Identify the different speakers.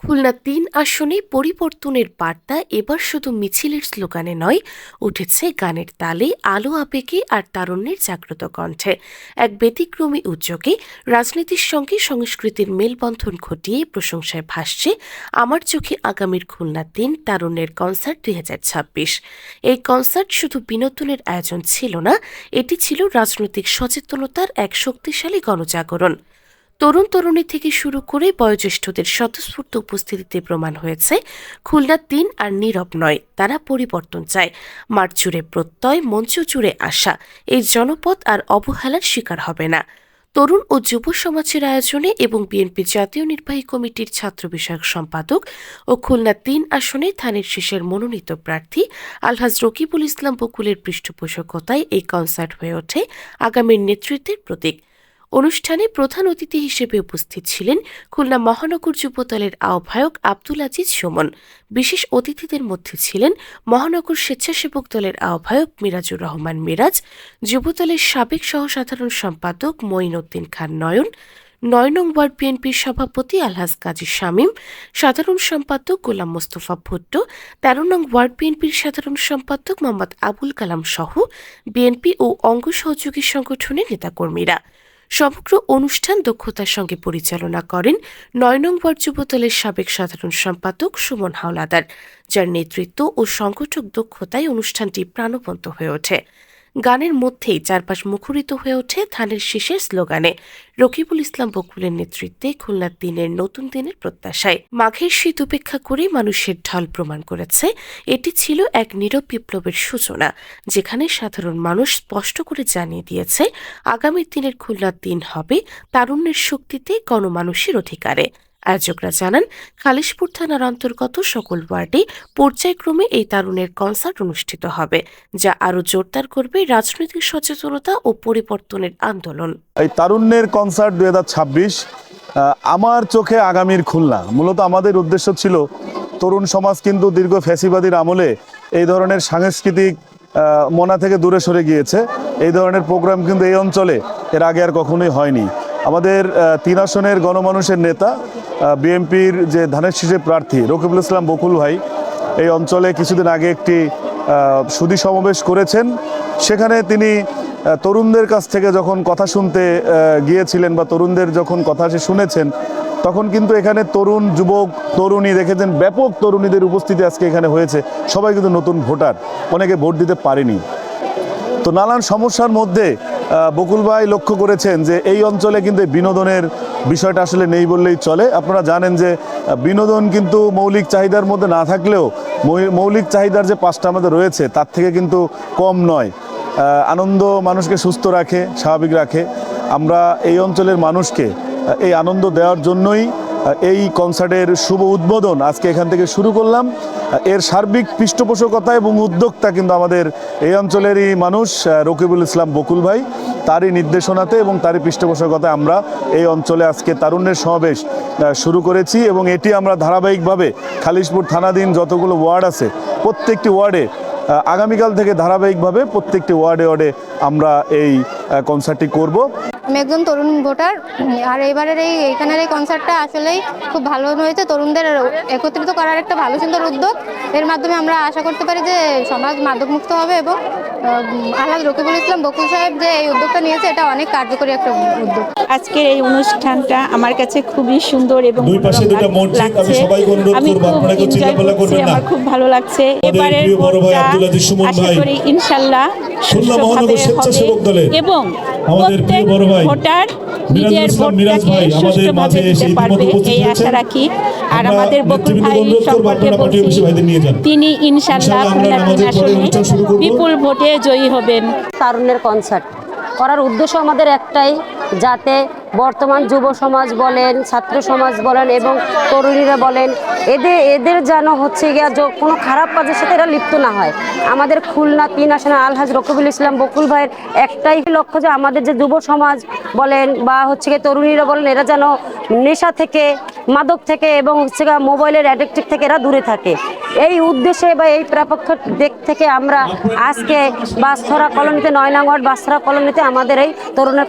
Speaker 1: খুলনা-৩ আসনে পরিবর্তনের বার্তা এবার শুধু মিছিলের স্লোগানে নয়, উঠেছে গানের তালে, আলো আবেগে আর তারুণ্যের জাগ্রত কণ্ঠে। এক ব্যতিক্রমী উদ্যোগে রাজনীতির সঙ্গে সংস্কৃতির মেলবন্ধন ঘটিয়ে প্রশংসায় ভাসছে আমার চোখে আগামীর খুলনা-৩ তারুণ্যের কনসার্ট ২০২৬। এই কনসার্ট শুধু বিনোদনের আয়োজন ছিল না, এটি ছিল রাজনৈতিক সচেতনতার এক শক্তিশালী গণজাগরণ। তরুণ তরুণী থেকে শুরু করে বয়োজ্যেষ্ঠদের স্বতঃস্ফূর্ত উপস্থিতিতে প্রমাণ হয়েছে খুলনা-৩ আর নীরব নয়, তারা পরিবর্তন চায়। মাঠ জুড়ে প্রত্যয়, মঞ্চ জুড়ে আশা, এই জনপদ আর অবহেলার শিকার হবে না। তরুণ ও যুব সমাজের আয়োজনে এবং বিএনপি জাতীয় নির্বাহী কমিটির ছাত্র বিষয়ক সম্পাদক ও খুলনা-৩ আসনে ধানের শীষের মনোনীত প্রার্থী আলহাজ রকিবুল ইসলাম বকুলের পৃষ্ঠপোষকতায় এই কনসার্ট হয়ে ওঠে আগামীর নেতৃত্বের প্রতীক। অনুষ্ঠানে প্রধান অতিথি হিসেবে উপস্থিত ছিলেন খুলনা মহানগর যুবদলের আহ্বায়ক আব্দুল আজিজ সুমন। বিশেষ অতিথিদের মধ্যে ছিলেন মহানগর স্বেচ্ছাসেবক দলের আহ্বায়ক মিরাজুর রহমান মিরাজ, যুবদলের সাবেক সহসাধারণ সম্পাদক মঈন উদ্দিন খান নয়ন, ৯ নং ওয়ার্ড বিএনপির সভাপতি আলহাজ কাজী শামীম, সাধারণ সম্পাদক গোলাম মোস্তফা ভুট্টো, ১৩ নং ওয়ার্ড বিএনপির সাধারণ সম্পাদক মোহাম্মদ আবুল কালাম সহ বিএনপি ও অঙ্গ সহযোগী সংগঠনের নেতাকর্মীরা। সমগ্র অনুষ্ঠান দক্ষতার সঙ্গে পরিচালনা করেন ৯ নং ওয়ার্ড যুবদলের সাবেক সাধারণ সম্পাদক সুমন হাওলাদার, যার নেতৃত্ব ও সংগঠক দক্ষতায় অনুষ্ঠানটি প্রাণবন্ত হয়ে ওঠে। গানের মধ্যেই চারপাশ মুখরিত হয়ে ওঠে ধানের শীষের স্লোগানে, রকিবুল ইসলাম বকুলের নেতৃত্বে খুলনা-৩-এর নতুন দিনের প্রত্যাশায়। মাঘের শীত উপেক্ষা করে মানুষের ঢল প্রমাণ করেছে এটি ছিল এক নীরব বিপ্লবের সূচনা, যেখানে সাধারণ মানুষ স্পষ্ট করে জানিয়ে দিয়েছে আগামী দিনের খুলনা-৩ হবে তারুণ্যের শক্তিতে, গণমানুষের অধিকারে। আয়োজকরা জানান, খালিশপুর থানার অন্তর্গত সকল ওয়ার্ডে পর্যায়ক্রমে এই তারুণের কনসার্ট অনুষ্ঠিত হবে, যা আরও জোরদার করবে রাজনৈতিক সচেতনতা ও পরিবর্তনের আন্দোলন।
Speaker 2: এই তারুণ্যের কনসার্ট ২০২৬ আমার চোখে আগামীর খুলনা। মূলত আমাদের উদ্দেশ্য ছিল, তরুণ সমাজ কিন্তু দীর্ঘ ফ্যাসিবাদীর আমলে এই ধরনের সাংস্কৃতিক মনা থেকে দূরে সরে গিয়েছে। এই ধরনের প্রোগ্রাম কিন্তু এই অঞ্চলে এর আগে আর কখনোই হয়নি। আমাদের ৩ আসনের গণমানুষের নেতা, বিএনপির যে ধানের শীষের প্রার্থী রকিবুল ইসলাম বকুল ভাই এই অঞ্চলে কিছুদিন আগে একটি সুধী সমাবেশ করেছেন। সেখানে তিনি তরুণদের কাছ থেকে যখন কথা শুনতে গিয়েছিলেন বা তরুণদের যখন কথা সে শুনেছেন, তখন কিন্তু এখানে তরুণ, যুবক, তরুণী দেখেছেন, ব্যাপক তরুণীদের উপস্থিতি আজকে এখানে হয়েছে। সবাই কিন্তু নতুন ভোটার, অনেকে ভোট দিতে পারেনি। তো নানান সমস্যার মধ্যে বকুল ভাই লক্ষ্য করেছেন যে এই অঞ্চলে কিন্তু বিনোদনের বিষয়টা আসলে নেই বললেই চলে। আপনারা জানেন যে বিনোদন কিন্তু মৌলিক চাহিদার মধ্যে না থাকলেও মৌলিক চাহিদার যে 5টা আমাদের রয়েছে তার থেকে কিন্তু কম নয়। আনন্দ মানুষকে সুস্থ রাখে, স্বাভাবিক রাখে। আমরা এই অঞ্চলের মানুষকে এই আনন্দ দেওয়ার জন্যই এই কনসার্টের শুভ উদ্বোধন আজকে এখান থেকে শুরু করলাম। এর সার্বিক পৃষ্ঠপোষকতা এবং উদ্যোক্তা কিন্তু আমাদের এই অঞ্চলেরই মানুষ রকিবুল ইসলাম বকুল ভাই। তারই নির্দেশনাতে এবং তারই পৃষ্ঠপোষকতায় আমরা এই অঞ্চলে আজকে তারুণ্যের সমাবেশ শুরু করেছি এবং এটি আমরা ধারাবাহিকভাবে খালিশপুর থানাধীন যতগুলো ওয়ার্ড আছে প্রত্যেকটি ওয়ার্ডে আগামীকাল থেকে ধারাবাহিকভাবে প্রত্যেকটি ওয়ার্ডে আমরা এই কনসার্টটি করব।
Speaker 3: আমি একজন তরুণ ভোটার, আর এবারের এইখানের এই কনসার্টটা আসলেই খুব ভালো হয়েছে। তরুণদের একত্রিত করার একটা ভালো সুন্দর উদ্যোগ। এর মাধ্যমে আমরা আশা করতে পারি যে সমাজ মাদকমুক্ত হবে এবং আলহাজ রকিবুল ইসলাম বকুল সাহেব যে এই উদ্যোগটা নিয়েছে এটা অনেক কার্যকরী একটা উদ্যোগ।
Speaker 4: আজকের এই অনুষ্ঠানটা আমার কাছে খুবই সুন্দর এবং লাগছে। আমি খুব এনজয় করছি, আমার খুব ভালো লাগছে। এবারের ভোটটা আশা করি ইনশাল্লাহ সুষ্ঠুভাবে হবে এবং প্রত্যেক ভোটার নিজের ভোটটাকে সুষ্ঠুভাবে দিতে পারবে এই আশা রাখি। আর আমাদের বকুল ভাই সম্পর্কে বলছি, তিনি ইনশাল্লাহ খুলনা-৩ আসনে বিপুল ভোটে জয়ী হবেন।
Speaker 5: তারুণ্যের কনসার্ট করার উদ্দেশ্য আমাদের একটাই, যাতে বর্তমান যুব সমাজ বলেন, ছাত্র সমাজ বলেন এবং তরুণীরা বলেন, এদের যেন হচ্ছে গিয়া কোনো খারাপ কাজের সাথে এরা লিপ্ত না হয়। আমাদের খুলনা-৩ আসনে আলহাজ রকিবুল ইসলাম বকুল ভাইয়ের একটাই লক্ষ্য যে আমাদের যে যুব সমাজ বলেন বা হচ্ছে গিয়ে তরুণীরা বলেন, এরা যেন নেশা থেকে, মাদক থেকে এবং হচ্ছে গিয়ে মোবাইলের অ্যাডিক্টিভ থেকে এরা দূরে থাকে। এই উদ্দেশ্যে বা এই প্রেক্ষাপট দিক থেকে আমরা আজকে বাসছড়া কলোনিতে ৯ নং ওয়ার্ড বাসছড়া কলোনিতে আমাদের এই তরুণের